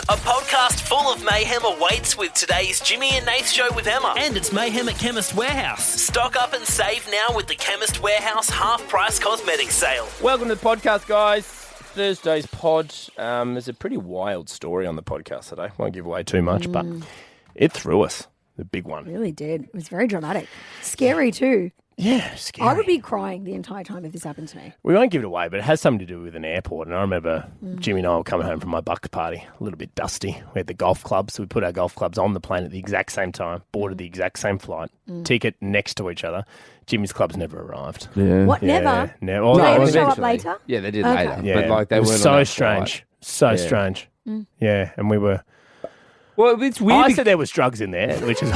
A podcast full of mayhem awaits with today's Jimmy and Nath Show with Emma. And it's mayhem at Chemist Warehouse. Stock up and save now with the Chemist Warehouse half-price cosmetic sale. Welcome to the podcast, guys. Thursday's pod. There's a pretty wild story on the podcast today. Won't give away too much, but it threw us. The big one. It really did. It was very dramatic. Scary too. Yeah, scary. I would be crying the entire time if this happened to me. We won't give it away, but it has something to do with an airport. And I remember Jimmy and I were coming home from my Bucks party, a little bit dusty. We had the golf clubs, so we put our golf clubs on the plane at the exact same time, boarded the exact same flight, ticket next to each other. Jimmy's clubs never arrived. Yeah. What, never? Never. Did they Well, show up later? Yeah, they did Okay. later. Yeah, But like they it was weren't so on that strange. flight. So strange. Yeah, and we were... Well, it's weird. I said there was drugs in there, which is...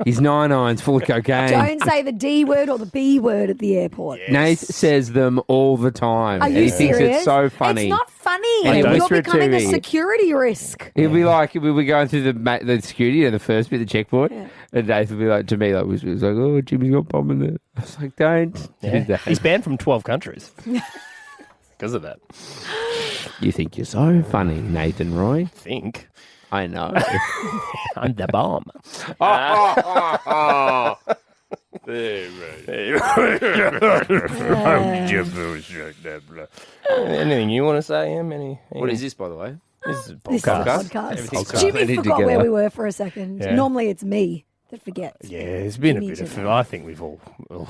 He's 9-9's full of cocaine. Don't say the D word or the B word at the airport. Nate says them all the time. Are and you he serious? thinks it's so funny. It's not funny. And You're those becoming a returning- security risk. He'll be like, we were going through the security and the first bit, the checkpoint, and Dave would be like, to me, like, was like, oh, Jimmy's got bomb in there. I was like, don't do that. He's banned from 12 countries because of that. You think you're so funny, Nathan Roy? Think. I know. I'm the bomb. Anything you want to say, Em? What is this, by the way? This is a This is a podcast. podcast. Everything's Jimmy blended forgot together. where we were for a second. Yeah. Normally it's me that forgets. Yeah, it's been a Jimmy bit of... today. I think we've all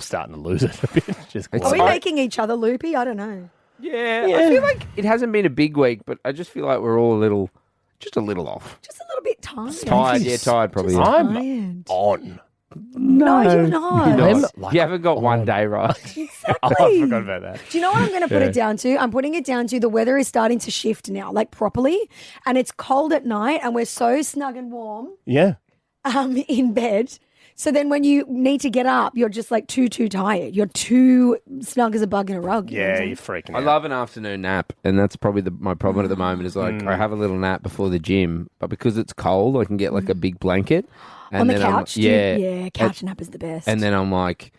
starting to lose it a bit. Just Are we making each other loopy? I don't know. Yeah, I feel like it hasn't been a big week, but I just feel like we're all just a little off. Just a little bit tired. Tired probably. Just I'm tired. on. No, you're not. You're not. like You haven't got one day right. Exactly. Oh, I forgot about that. Do you know what I'm going to put it down to? I'm putting it down to the weather is starting to shift now, like properly, and it's cold at night, and we're so snug and warm Yeah. in bed. So then when you need to get up, you're just like too tired. You're too snug as a bug in a rug. you know what Yeah, I'm you're saying? freaking I out. love an afternoon nap, and that's probably my problem at the moment is like I have a little nap before the gym, but because it's cold, I can get like a big blanket. And On the then I'm- couch? Yeah, couch nap is the best. And then I'm like,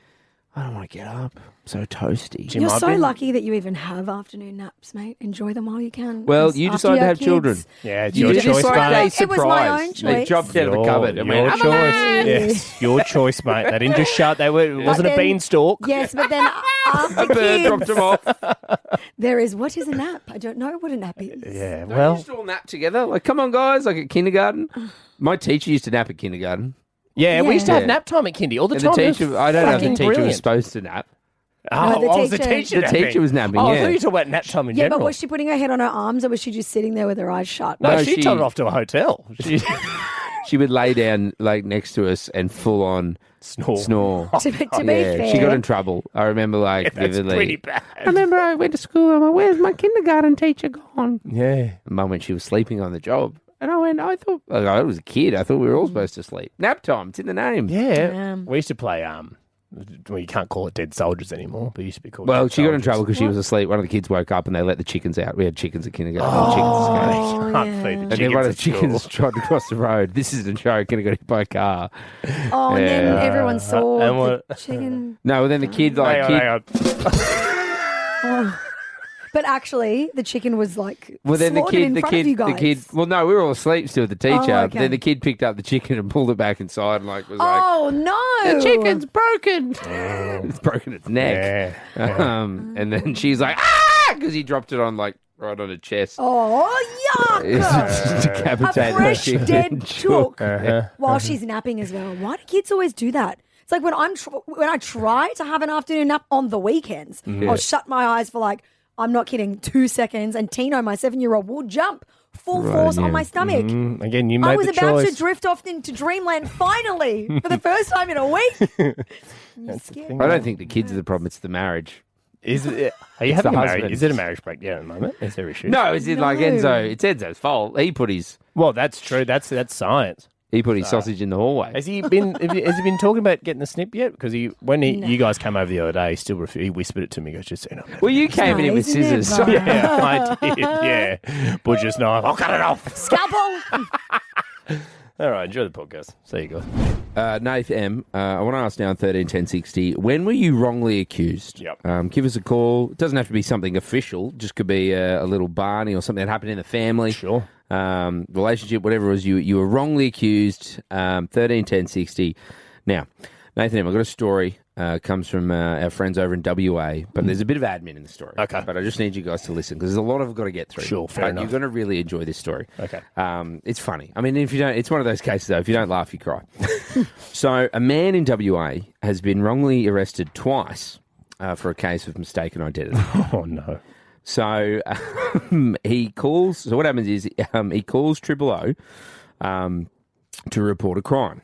I don't want to get up. I'm so toasty. Jim, You're I've so been- lucky that you even have afternoon naps, mate. Enjoy them while you can. Well, 'cause you after decided to your have kids- children. Yeah, it's You your just choice, decided mate. a It was my surprise. own They choice. dropped out of the cupboard and your went, choice. Yes, your choice, mate. They didn't just shut. It wasn't a then- beanstalk. Yes, but then after a bird dropped kids, them off. there is, what is a nap? I don't know what a nap is. Yeah, Don't you well, just all nap together? Like, come on, guys, like at kindergarten. My teacher used to nap at kindergarten. yeah, we used to have Yeah. nap time at kindy all the And time. the It was teacher, I don't know if the fucking teacher was brilliant. supposed to nap. Oh, No, the was the teacher- teacher The napping? teacher was napping, Oh, I yeah. thought you were talking about nap time in Yeah, general. but was she putting her head on her arms or was she just sitting there with her eyes shut? No, No, she she- told it off to a hotel. She She would lay down like next to us and full on snore. To be Yeah, fair, she got in trouble. I remember like that's vividly. pretty bad. I remember I went to school. I'm like, where's my kindergarten teacher gone? Yeah. And Mum went, she was sleeping on the job. And I went, I thought, like, I was a kid. I thought we were all supposed to sleep. Nap time. It's in the name. Yeah. We used to play, well, you can't call it dead soldiers anymore, but it used to be called Well, dead she got in soldiers. trouble because she was asleep. One of the kids woke up and they let the chickens out. We had chickens at kindergarten. Oh, You can't yeah. feed the And then chickens one of at the chickens school. tried to cross the road. This isn't a joke. And it got hit by a car. Oh, and then Yeah. everyone saw And the what- chicken. No, well, then the kid, like, Hang on. Oh. But actually, the chicken was like well, then the slaughtered in kid, front of you guys. well, no, we were all asleep still with the teacher. Oh, But then the kid picked up the chicken and pulled it back inside and like was like, Oh, no. the chicken's broken. It's broken its neck. Yeah. And then she's like, ah, because he dropped it on like right on her chest. Oh, It's yuck. just A decapitated fresh chicken. dead chook Uh-huh. while she's napping as well. Why do kids always do that? It's like when I try to have an afternoon nap on the weekends, I'll shut my eyes for like, I'm not kidding, 2 seconds, and Tino, my 7-year-old, will jump full force on my stomach. Again, you made I was the about choice. to drift off into dreamland finally for the first time in a week. That's the scared thing. I don't think the kids are the problem. It's the marriage. Is it? Are you It's having the a marriage? husband. Is it a marriage breakdown at the moment? Is there issues? No, is it like No. Enzo? It's Enzo's fault. He put his Well, that's true. That's science. sausage in the hallway. Has he been talking about getting the snip yet? Because when you guys came over the other day, he whispered it to me. He goes, just so you know. Well, you came in with Isn't it, scissors. Brian? Yeah, I did. Yeah, butcher's knife. I'll cut it off. Scalpel. All right, enjoy the podcast. See you guys. Nath M, I want to ask now on 13 10 60, when were you wrongly accused? Yep. Give us a call. It doesn't have to be something official. Just could be a little Barney or something that happened in the family. Sure. relationship, whatever it was, you were wrongly accused, 13-10-60. Now, Nathan, I've got a story. Comes from our friends over in WA, but there's a bit of admin in the story. Okay. But I just need you guys to listen because there's a lot I've got to get through. Sure, fair enough. You're going to really enjoy this story. Okay. It's funny. I mean, if you don't, it's one of those cases, though. If you don't laugh, you cry. So a man in WA has been wrongly arrested twice for a case of mistaken identity. Oh, no. So he calls. So what happens is he calls 000 to report a crime.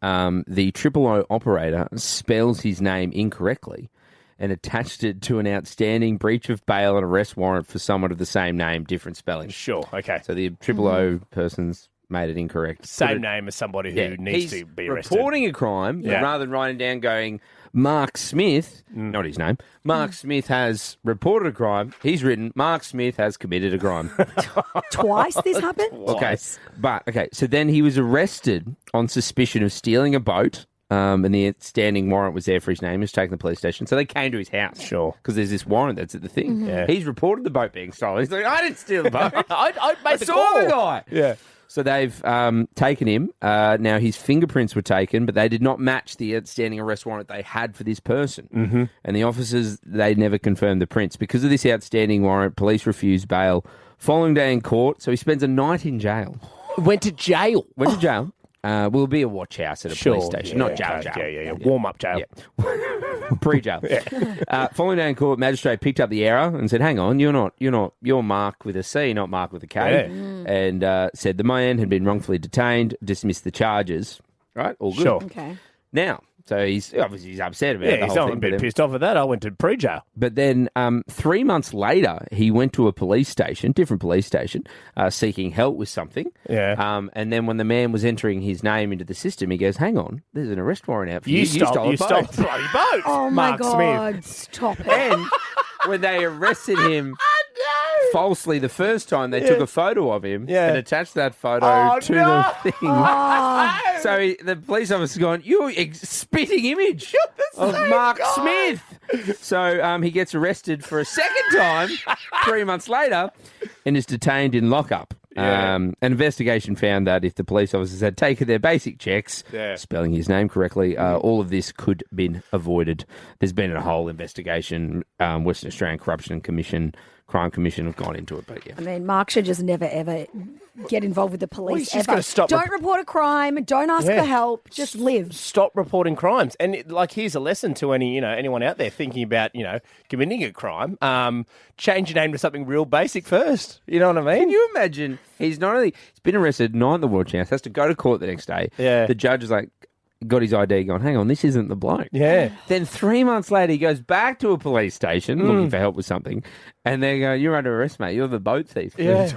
The 000 operator spells his name incorrectly and attached it to an outstanding breach of bail and arrest warrant for someone of the same name, different spelling. Sure, okay. So the 000 person's made it incorrect. Same name as somebody who needs to be arrested. Reporting a crime, but rather than writing down going, Mark Smith, not his name, Mark Smith has reported a crime, he's written, Mark Smith has committed a crime. Twice this happened? Okay, so then he was arrested on suspicion of stealing a boat, and the outstanding warrant was there for his name. He was taken to the police station. So they came to his house. Sure. Because there's this warrant that's at the thing. Mm-hmm. Yeah. He's reported the boat being stolen. He's like, I didn't steal the boat. I made the saw call. the guy. Yeah. So they've taken him. Now, his fingerprints were taken, but they did not match the outstanding arrest warrant they had for this person. Mm-hmm. And the officers, they never confirmed the prints. Because of this outstanding warrant, police refused bail. Following day in court, so he spends a night in jail. Went to jail. Went to jail. Will be a watch house at a police station, not jail. Yeah. Warm-up jail. Yeah. Pre-jail. Following day in court, magistrate picked up the error and said, hang on, you're Mark with a C, not Mark with a K. Yeah. And said the man had been wrongfully detained, dismissed the charges. Right? All good. Sure. Okay. Now, so he's upset about the He's whole a thing. bit pissed off at that. I went to pre-jail. But then 3 months later, he went to a police station, different police station, seeking help with something. Yeah. And then when the man was entering his name into the system, he goes, hang on, there's an arrest warrant out for you. You stole a a boat." bloody boat. Oh, my Mark God. Smith. Stop it. And when they arrested him falsely the first time, they took a photo of him and attached that photo to the thing. So the police officer's gone, you're spitting image of Mark Smith. So he gets arrested for a second time 3 months later and is detained in lockup. An investigation found that if the police officers had taken their basic checks, spelling his name correctly, all of this could have been avoided. There's been a whole investigation. Western Australian Crime Commission have gone into it, but I mean, Mark should just never, ever get involved with the police he's just ever. gotta stop Don't report a crime. Don't ask for help. Just live. Stop reporting crimes. And here's a lesson to anyone out there thinking about, committing a crime. Change your name to something real basic first. You know what I mean? Can you imagine? He's been arrested, night in the watch house, has to go to court the next day. Yeah. The judge is like, got his ID going, hang on, this isn't the bloke. Yeah. Then 3 months later, he goes back to a police station looking for help with something, and they go, you're under arrest, mate. You're the boat thief. Yeah.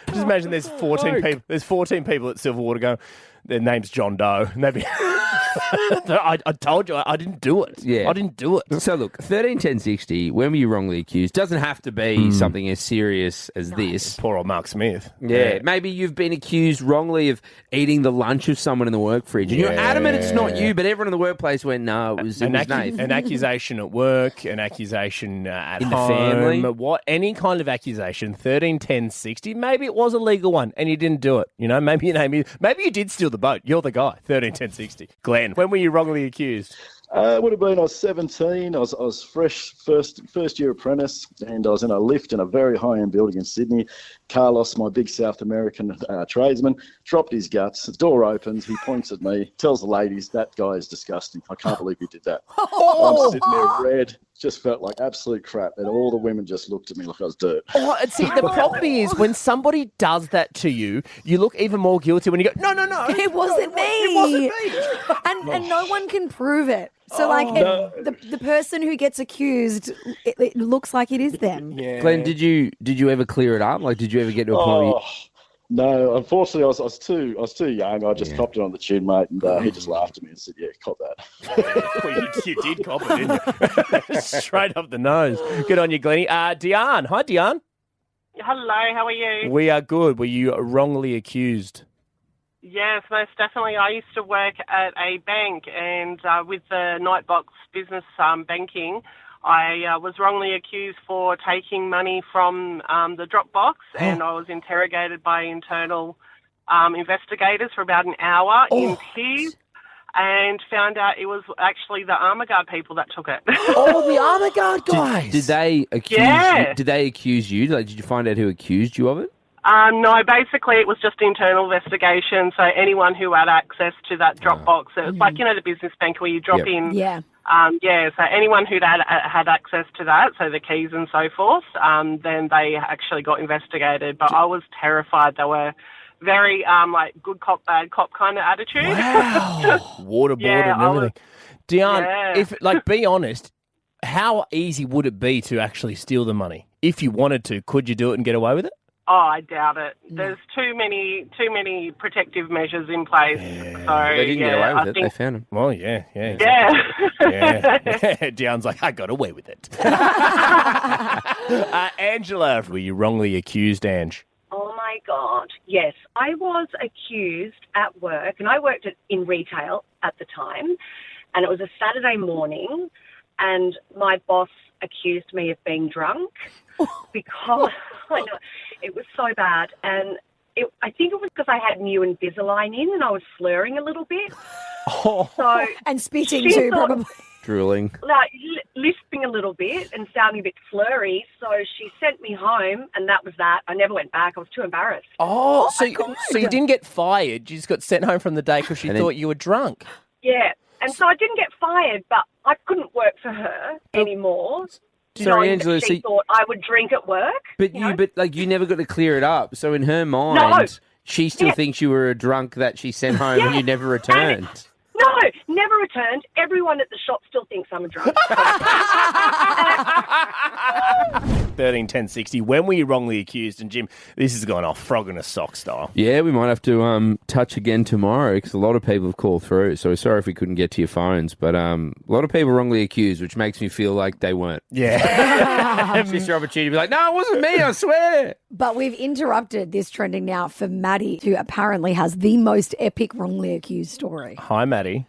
Just imagine there's 14 people. There's 14 people at Silverwater going, their name's John Doe. And they'd be, I told you, I didn't do it. Yeah. I didn't do it. So look, 13-10-60, when were you wrongly accused? Doesn't have to be something as serious as this. Poor old Mark Smith. Yeah, maybe you've been accused wrongly of eating the lunch of someone in the work fridge. And you're adamant it's not you, but everyone in the workplace went, no, it was Nath. An accusation at work, an accation at in home. the family. Any kind of accusation, 13-10-60, maybe it was a legal one and you didn't do it. Maybe you did steal the boat. You're the guy, 13-10-60. Glenn, when were you wrongly accused? It would have been, I was 17. I was fresh, first year apprentice, and I was in a lift in a very high-end building in Sydney. Carlos, my big South American tradesman, dropped his guts. The door opens. He points at me, tells the ladies, that guy is disgusting. I can't believe he did that. I'm sitting there red. Just felt like absolute crap. And all the women just looked at me like I was dirt. Oh, and see, the problem is when somebody does that to you, you look even more guilty when you go, no. It wasn't me. It wasn't me. And no one can prove it. So, the person who gets accused, it looks like it is them. Yeah. Glenn, did you ever clear it up? Like, did you ever get to a point where No, unfortunately, I was too young. I just copped it on the chin, mate, and he just laughed at me and said, "Yeah, cop that." Well, you did cop it, didn't you? Straight up the nose. Good on you, Glennie. Diane. Hi, Diane. Hello, how are you? We are good. Were you wrongly accused? Yes, most definitely. I used to work at a bank, and with the Nightbox business banking, I was wrongly accused for taking money from the drop box, and I was interrogated by internal investigators for about an hour in tears, and found out it was actually the Armour Guard people that took it. Oh, the Armour Guard guys. Did they accuse you? Did they accuse you? Like, did you find out who accused you of it? No, basically it was just internal investigation. So anyone who had access to that drop box, it was like, the business bank where you drop in. Yeah. So anyone who'd had access to that, so the keys and so forth, then they actually got investigated. But I was terrified. They were very good cop, bad cop kind of attitude. Wow. Waterboarded and everything. Diane, be honest, how easy would it be to actually steal the money? If you wanted to, could you do it and get away with it? Oh, I doubt it. There's too many protective measures in place. So They didn't get away with it. They found him. Well, yeah. Exactly. Yeah. Diane's like, I got away with it. Angela, were you wrongly accused, Ange? Oh, my God. Yes. I was accused at work, and I worked in retail at the time, and it was a Saturday morning, and my boss accused me of being drunk because I know, it was so bad. And I think it was because I had new Invisalign in and I was slurring a little bit. So and spitting too, probably. Drooling. Like lisping a little bit and sounding a bit slurry. So she sent me home, and that was that. I never went back. I was too embarrassed. Oh, so you didn't get fired. You just got sent home from the day because she thought you were drunk. Yeah. And so I didn't get fired, but I couldn't work for her anymore. Sorry, Angela. She thought I would drink at work. But you never got to clear it up. So in her mind, she still thinks you were a drunk that she sent home and you never returned. No, never returned. Everyone at the shop still thinks I'm a drunk. 13-10-60. When were you wrongly accused? And Jim, this has gone off frog in a sock style. Yeah, we might have to touch again tomorrow because a lot of people have called through. So sorry if we couldn't get to your phones. But a lot of people wrongly accused, which makes me feel like they weren't. Yeah. It's your opportunity to be like, no, it wasn't me, I swear. But we've interrupted this trending now for Maddie, who apparently has the most epic wrongly accused story. Hi, Maddie.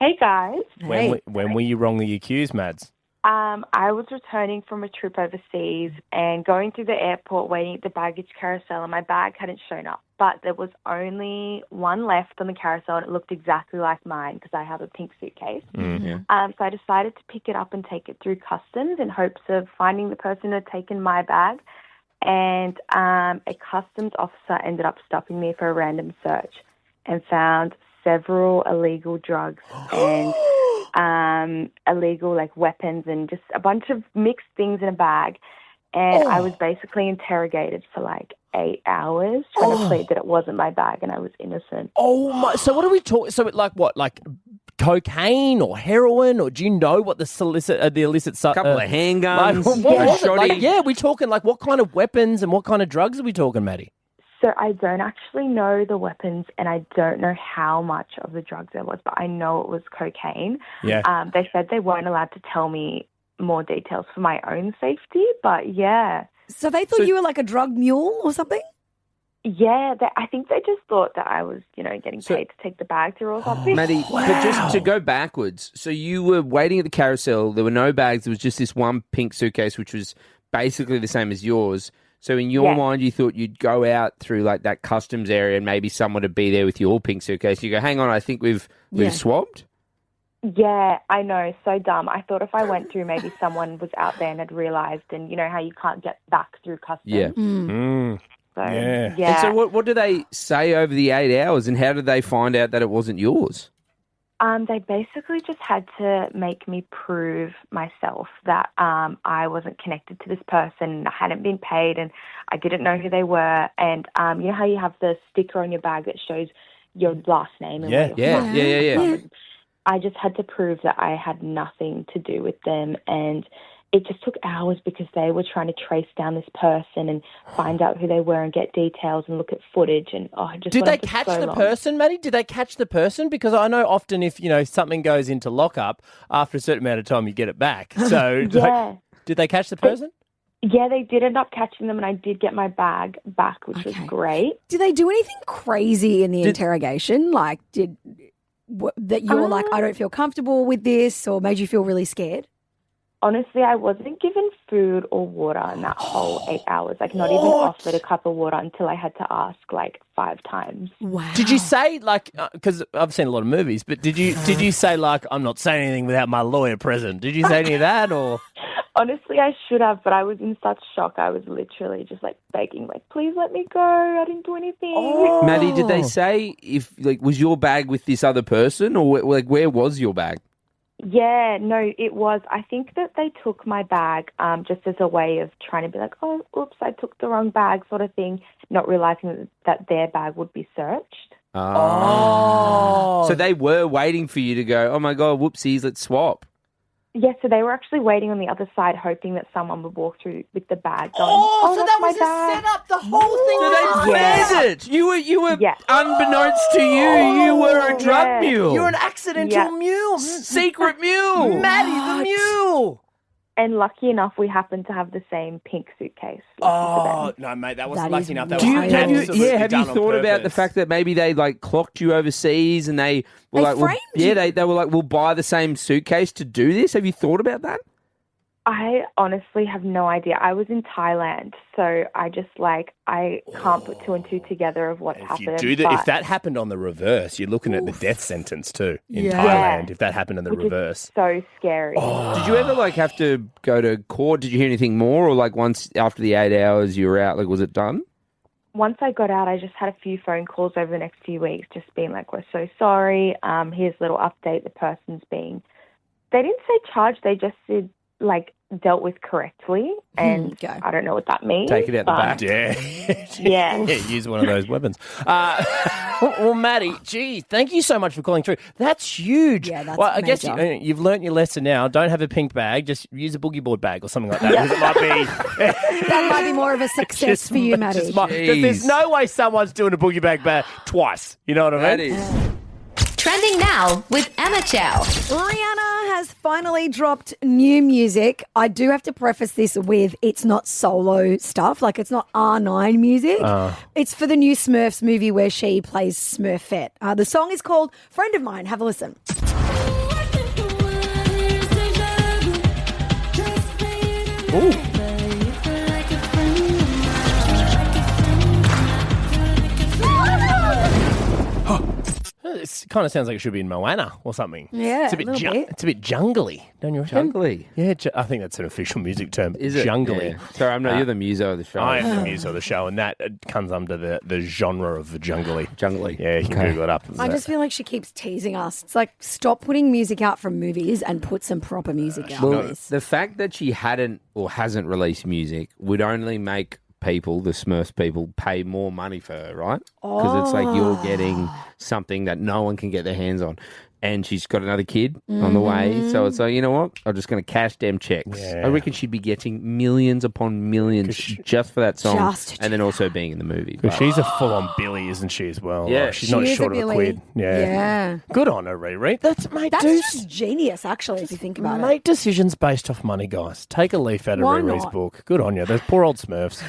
Hey, guys. When were you wrongly accused, Mads? I was returning from a trip overseas and going through the airport waiting at the baggage carousel, and my bag hadn't shown up. But there was only one left on the carousel, and it looked exactly like mine because I have a pink suitcase. Mm-hmm. So I decided to pick it up and take it through customs in hopes of finding the person who had taken my bag. And a customs officer ended up stopping me for a random search and found several illegal drugs and illegal weapons and just a bunch of mixed things in a bag. And I was basically interrogated for 8 hours trying to plead that it wasn't my bag and I was innocent. Oh my! So what are we talking? So what? Cocaine or heroin, or do you know what the illicit couple of handguns? What was it? We're talking what kind of weapons and what kind of drugs are we talking, Maddie? So I don't actually know the weapons and I don't know how much of the drugs there was, but I know it was cocaine. Yeah. They said they weren't allowed to tell me more details for my own safety, but yeah. So they thought you were like a drug mule or something? Yeah, I think they just thought that I was, getting paid to take the bag through or something. Maddie, but just to go backwards, so you were waiting at the carousel, there were no bags, there was just this one pink suitcase which was basically the same as yours. So in your mind, you thought you'd go out through that customs area and maybe someone would be there with your pink suitcase. You go, hang on, I think we've swapped? Yeah, I know, so dumb. I thought if I went through, maybe someone was out there and had realised, and you know how you can't get back through customs? Yeah. So, And so what do they say over the 8 hours, and how did they find out that it wasn't yours? They basically just had to make me prove myself that I wasn't connected to this person, I hadn't been paid, and I didn't know who they were. And you know how you have the sticker on your bag that shows your last name? And where you're from? Yeah. I just had to prove that I had nothing to do with them, and it just took hours because they were trying to trace down this person and find out who they were and get details and look at footage. And did they catch the person, Maddie? Did they catch the person? Because I know often if something goes into lockup, after a certain amount of time you get it back. So did they catch the person? Yeah, they did end up catching them, and I did get my bag back, which was great. Did they do anything crazy in the interrogation? That you were I don't feel comfortable with this, or made you feel really scared? Honestly, I wasn't given food or water in that whole 8 hours. Like, not even offered a cup of water until I had to ask, 5 times. Wow. Did you say, because I've seen a lot of movies, but did you say, I'm not saying anything without my lawyer present? Did you say any of that, or? Honestly, I should have, but I was in such shock. I was literally just, begging, please let me go. I didn't do anything. Oh. Maddie, did they say if, was your bag with this other person, or, where was your bag? Yeah, no, it was. I think that they took my bag just as a way of trying to be like, oh, oops, I took the wrong bag sort of thing, not realizing that their bag would be searched. Oh. So they were waiting for you to go, oh, my God, whoopsies, let's swap. Yeah, so they were actually waiting on the other side, hoping that someone would walk through with the bag. Going, so that was my bag. a setup. The whole thing So was they planned it. You were unbeknownst to you, you were a drug mule. You're an accidental mule. Secret mule. Maddie the mule. And lucky enough, we happened to have the same pink suitcase. Oh, no, mate, that wasn't lucky enough. That Have was you thought about the fact that maybe they clocked you overseas and they were framed you? They were we'll buy the same suitcase to do this? Have you thought about that? I honestly have no idea. I was in Thailand, so I just I can't put two and two together of what's happened. If that happened on the reverse, you're looking at the death sentence too in Thailand. If that happened on the reverse, so scary. Did you ever have to go to court? Did you hear anything more, or once after the 8 hours you were out, was it done? Once I got out, I just had a few phone calls over the next few weeks, just being we're so sorry. Here's a little update. The person's being. They didn't say charged. They just said dealt with correctly, and I don't know what that means. Take it out the back. Yeah. Use one of those weapons. Well, Maddie, gee, thank you so much for calling through. That's huge. Yeah, that's well, I guess major. you've learnt your lesson now. Don't have a pink bag. Just use a boogie board bag or something like that. Because it might be... That might be more of a success for you, Maddie. There's no way someone's doing a boogie bag twice. You know what I mean? Trending now with Emma Chow. Rihanna has finally dropped new music. I do have to preface this with it's not solo stuff. It's not R9 music. It's for the new Smurfs movie where she plays Smurfette. The song is called Friend of Mine. Have a listen. Ooh. It kind of sounds like it should be in Moana or something. Yeah, it's a bit It's a bit jungly, don't you reckon? Jungly? Yeah, I think that's an official music term. Is it? Jungly. Yeah. Sorry, I'm not. You're the muso of the show. I am the muso of the show, and that comes under the genre of the jungly. Jungly. Yeah, you can Google it up. I just feel like she keeps teasing us. It's stop putting music out from movies and put some proper music out. Well, the fact that she hadn't or hasn't released music would only make people, the Smurfs people, pay more money for her, right? Because it's you're getting something that no one can get their hands on. And she's got another kid on the way. So it's you know what? I'm just going to cash them checks. Yeah. I reckon she'd be getting millions upon millions just for that song. And then also being in the movie. Because she's a full-on Billy, isn't she, as well? Yeah. She's not short of a quid. Yeah. Good on her, Riri. That's just genius, actually, if you think about it. Make decisions based off money, guys. Take a leaf out of Riri's book. Good on you. Those poor old Smurfs.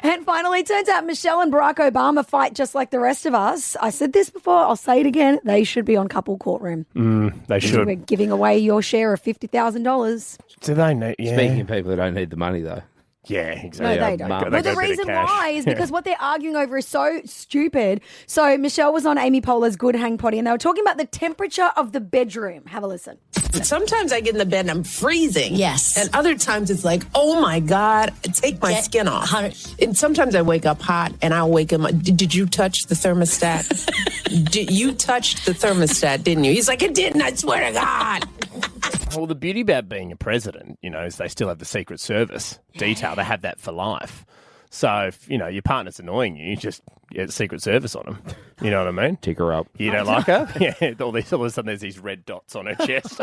And finally, it turns out Michelle and Barack Obama fight just like the rest of us. I said this before. I'll say it again. They should be on couple courtroom. They should. We're giving away your share of $50,000. Do they need? Yeah. Speaking of people that don't need the money, though. Yeah, exactly. No, they don't. Well, the reason why is because what they're arguing over is so stupid. So Michelle was on Amy Poehler's Good Hang Potty and they were talking about the temperature of the bedroom. Have a listen. Sometimes I get in the bed and I'm freezing. Yes. And other times it's oh my God, take my skin off. And sometimes I wake up hot and I'll wake him up. Did you touch the thermostat? You touched the thermostat, didn't you? He's like, it didn't, I swear to God. Well, the beauty about being a president, is they still have the Secret Service detail. They have that for life. So if, your partner's annoying you, just get Secret Service on them. You know what I mean? Tick her up. You don't like her? Yeah, all of a sudden there's these red dots on her chest.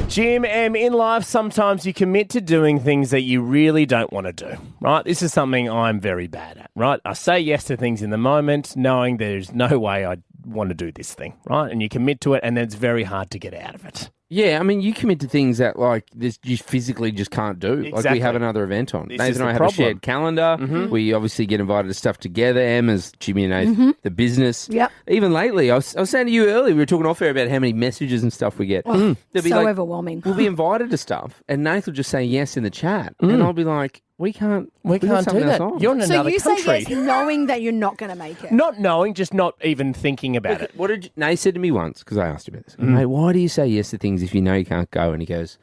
Jim, in life, sometimes you commit to doing things that you really don't want to do, right? This is something I'm very bad at, right? I say yes to things in the moment, knowing there's no way I want to do this thing, right? And you commit to it, and then it's very hard to get out of it. Yeah, I mean, you commit to things that you physically just can't do. Exactly. Like we have another event on. This Nathan is and I the have problem. a shared calendar. Mhm. We obviously get invited to stuff together. Emma's Jimmy Nath, the business. Yep. Even lately, I was saying to you earlier, we were talking off air about how many messages and stuff we get. Oh, There'll be so overwhelming. We'll be invited to stuff, and Nath will just say yes in the chat, and I'll be like, we can't We got can't do something that. else on. You're in So another you country. say yes knowing that you're not going to make it. Not knowing, just not even thinking about it. What did Nath said to me once, because I asked him about this, mate, why do you say yes to things if you know you can't go? And he goes,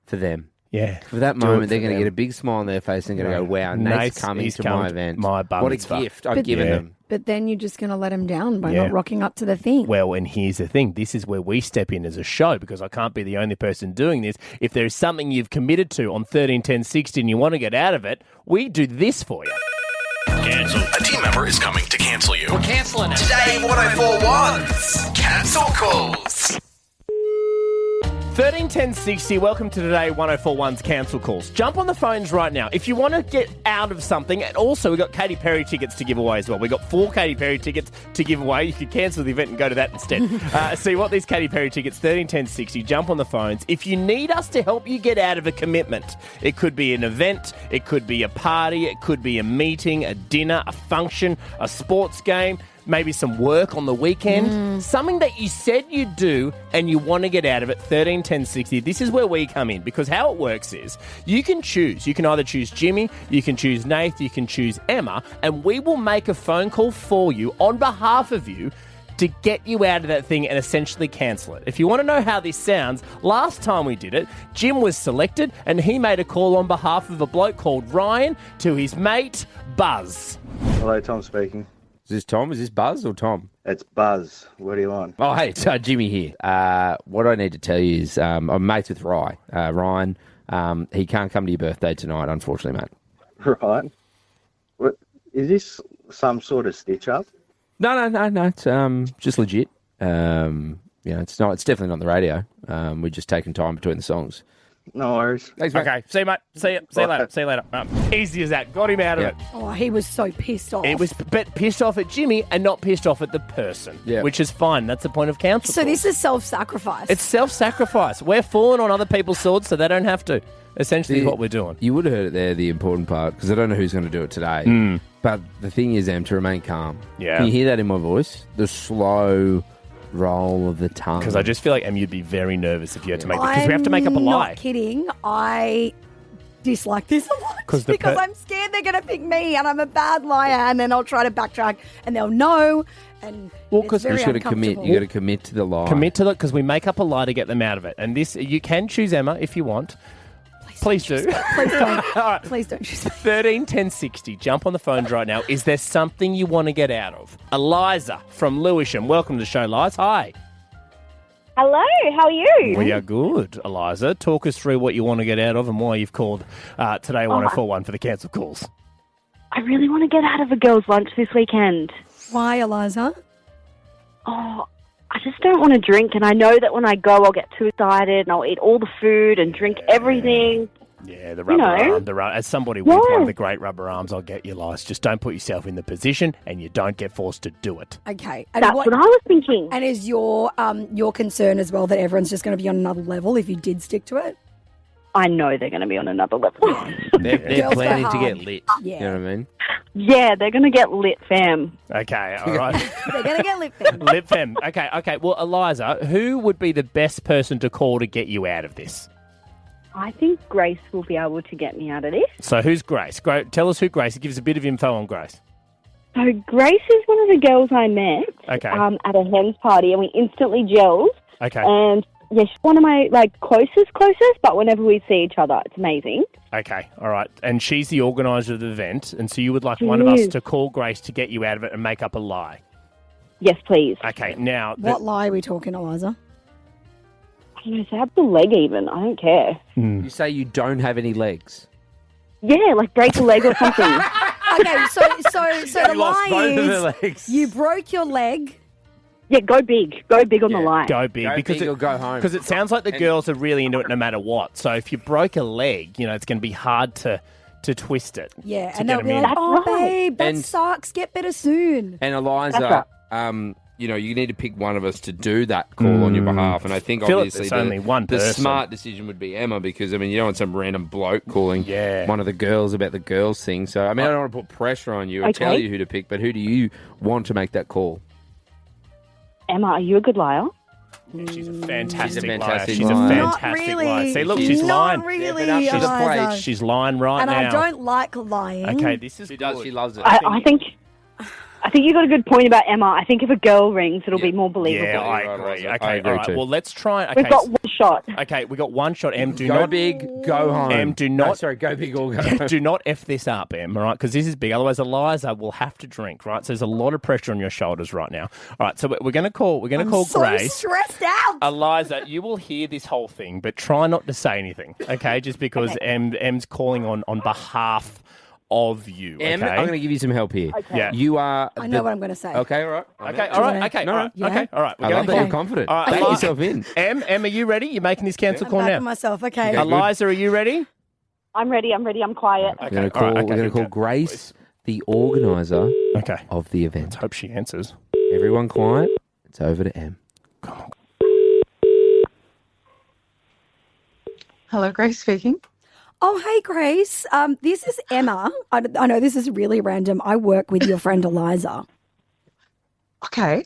for them. Yeah. For that Do it moment, for they're going to them. get a big smile on their face and going to go, wow, Nate's coming he's to come my to event. my bar What a mitzvah. gift I've given them. But then you're just going to let them down by Yeah. not rocking up to the thing. Well, and here's the thing. This is where we step in as a show because I can't be the only person doing this. If there's something you've committed to on 13, 10, 60 and you want to get out of it, we do this for you. Cancel. A team member is coming to cancel you. We're cancelling it. Today, 1041's Cancel Calls. 13 10 60, welcome to today 1041's Cancel Calls. Jump on the phones right now. If you want to get out of something, and also we've got Katy Perry tickets to give away as well. We've got 4 Katy Perry tickets to give away. You could cancel the event and go to that instead. So you want these Katy Perry tickets, 13 10 60, jump on the phones. If you need us to help you get out of a commitment, it could be an event, it could be a party, it could be a meeting, a dinner, a function, a sports game, maybe some work on the weekend, something that you said you'd do and you want to get out of it, 13 10 60. This is where we come in because how it works is you can choose. You can either choose Jimmy, you can choose Nath, you can choose Emma, and we will make a phone call for you on behalf of you to get you out of that thing and essentially cancel it. If you want to know how this sounds, last time we did it, Jim was selected and he made a call on behalf of a bloke called Ryan to his mate, Buzz. Hello, Tom speaking. Is this Tom? Is this Buzz or Tom? It's Buzz. What do you want? Oh, hey, it's Jimmy here. What I need to tell you is I'm mates with Ryan. He can't come to your birthday tonight, unfortunately, mate. Right. What, is this some sort of stitch up? No. It's just legit. It's not. It's definitely not on the radio. We're just taking time between the songs. No worries. Thanks, mate. Okay, see you, mate. See you later. See you later. Easy as that. Got him out of it. Oh, he was so pissed off. It was pissed off at Jimmy and not pissed off at the person, which is fine. That's the point of counsel. So this is self-sacrifice. It's self-sacrifice. We're falling on other people's swords so they don't have to. Essentially is what we're doing. You would have heard it there, the important part, because I don't know who's going to do it today. But the thing is, Em, to remain calm. Yeah. Can you hear that in my voice? The slow roll of the tongue. Because I just feel like, Em, you'd be very nervous if you had to make it. Because we have to make up a lie. I'm not kidding. I dislike this a lot because I'm scared they're going to pick me and I'm a bad liar and then I'll try to backtrack and they'll know. And because you got to commit. You got to commit to the lie. Commit to it because we make up a lie to get them out of it. And this, you can choose Emma if you want. Please do. Please don't. All right. Please don't choose me. 13 10 60. Jump on the phones right now. Is there something you want to get out of? Eliza from Lewisham. Welcome to the show, Liz. Hi. Hello, how are you? We are good, Eliza. Talk us through what you want to get out of and why you've called today 1041 for the cancel calls. I really want to get out of a girls' lunch this weekend. Why, Eliza? Oh, I just don't want to drink, and I know that when I go, I'll get too excited, and I'll eat all the food and drink everything. Yeah, the rubber arm. As somebody with one of the great rubber arms, I'll get you, Liz. Just don't put yourself in the position and you don't get forced to do it. Okay. And That's what I was thinking. And is your concern as well that everyone's just going to be on another level if you did stick to it? I know they're going to be on another level. They're planning to get lit. Yeah. You know what I mean? Yeah, they're going to get lit, fam. Okay, all right. They're going to get lit, fam. Lit fem. Okay. Well, Eliza, who would be the best person to call to get you out of this? I think Grace will be able to get me out of this. So who's Grace? Tell us who Grace is. Give us a bit of info on Grace. So Grace is one of the girls I met Okay. at a hen's party, and we instantly gelled. Okay. And yeah, she's one of my closest, but whenever we see each other, it's amazing. Okay, all right. And she's the organiser of the event, and so you would like She one of us is. to call Grace to get you out of it and make up a lie. Yes, please. Okay, now... What lie are we talking, Eliza? I don't know, so have the leg even. I don't care. You say you don't have any legs. Yeah, break a leg or something. Okay, so the lost both lie of her is legs. you broke your leg. Yeah, go big. Go big on the line. Go big. Go big or go home. Because it sounds like the girls are really into it no matter what. So if you broke a leg, it's going to be hard to twist it. Yeah, to and get they'll be them in. like, "Oh, That's right. babe, that And- sucks. Get better soon." And Eliza, you need to pick one of us to do that call on your behalf. And I think obviously only one the person. smart decision would be Emma because, I mean, you don't want some random bloke calling one of the girls about the girls thing. So, I mean, I don't want to put pressure on you or tell you who to pick, but who do you want to make that call? Emma, are you a good liar? She's a fantastic liar. liar. She's a Not fantastic really. liar. See, look, she's lying. Not really, Eliza. She's lying right and now. I don't like lying. Okay, this is She does. She loves it. I think you got a good point about Emma. I think if a girl rings, it'll be more believable. Yeah, I agree. Okay, I agree all right. too. Well, let's try. Okay, We've got one shot. Okay, we got one shot. Em, do Go not big, go home. Em, do not. go big or go home. Do not f this up, Em. All right, because this is big. Otherwise, Eliza will have to drink. Right, so there's a lot of pressure on your shoulders right now. All right, so we're going to call. We're going to call so Grace. stressed out. Eliza, you will hear this whole thing, but try not to say anything. Okay, just because Em's calling on behalf of you. Em, okay? I'm going to give you some help here. Okay. Yeah. You are. I know what I'm going to say. Okay, all right. Okay, all right. Okay, No, all right. no. Okay, all right. I love that you're confident. All right, Back Eli- yourself in. Em, are you ready? You're making this cancel I'm call backing now. myself. Okay. Okay. Eliza, are you ready? I'm ready. I'm quiet. We're going to call. all right, We're going to call okay. Grace, the organizer Okay. of the event. Let's hope she answers. Everyone quiet. It's over to Em. Hello, Grace speaking. Oh, hey, Grace. This is Emma. I know this is really random. I work with your friend Eliza. Okay.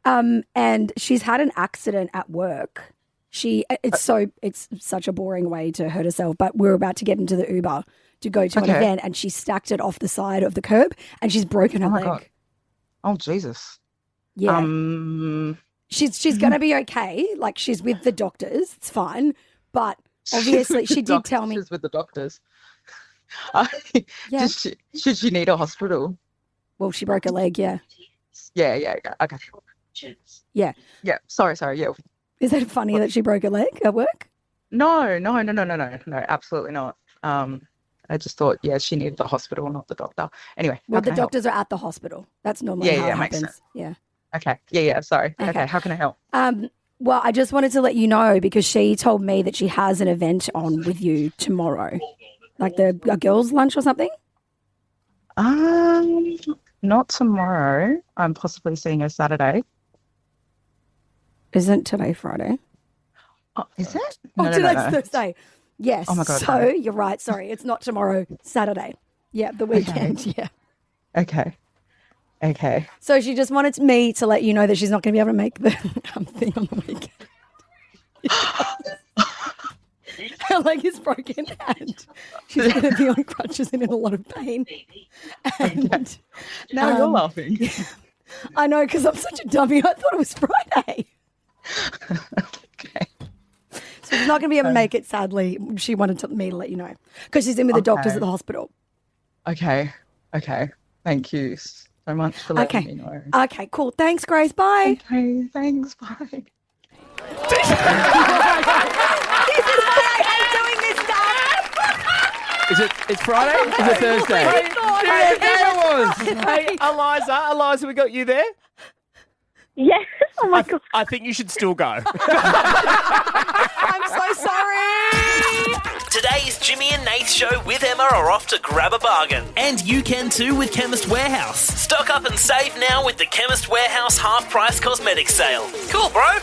And she's had an accident at work. It's such a boring way to hurt herself, but we're about to get into the Uber to go to an event, and she stacked it off the side of the curb, and she's broken her leg. God. Oh, Jesus. Yeah. She's going to be okay. Like, she's with the doctors. It's fine. But obviously, she did tell me. She's with the doctors. Yeah. Should she need a hospital? Well, she broke her leg, yeah. Yeah. Okay. Yeah. Yeah. Sorry. Yeah. Is that funny that she broke her leg at work? No. Absolutely not. I just thought, she needed the hospital, not the doctor. Anyway. Well, the how can I help? doctors are at the hospital. That's normally how it makes happens. sense. Yeah. Okay. Yeah. Sorry. Okay. How can I help? Well, I just wanted to let you know because she told me that she has an event on with you tomorrow, like a girls' lunch or something. Not tomorrow. I'm possibly seeing her Saturday. Isn't today Friday? Oh, is it? Today's Thursday. Yes. Oh my God. So you're right. Sorry, it's not tomorrow. Saturday. Yeah, the weekend. Yeah. Okay. So she just wanted me to let you know that she's not going to be able to make the thing on the weekend. Her leg is broken and she's going to be on crutches and in a lot of pain. And Now you're laughing. I know, because I'm such a dummy. I thought it was Friday. Okay. So she's not going to be able to make it, sadly. She wanted me to let you know because she's in with the doctors at the hospital. Okay. Thank you so much for letting me know. Okay, cool. Thanks, Grace. Bye. Okay, thanks. Bye. It's Friday? Is it Thursday? Hey, Eliza, we got you there? Yes. Oh my God. I think you should still go. I'm so sorry. Today's Jimmy and Nath Show with Emma are off to grab a bargain. And you can too with Chemist Warehouse. Stock up and save now with the Chemist Warehouse half-price cosmetics sale. Cool, bro.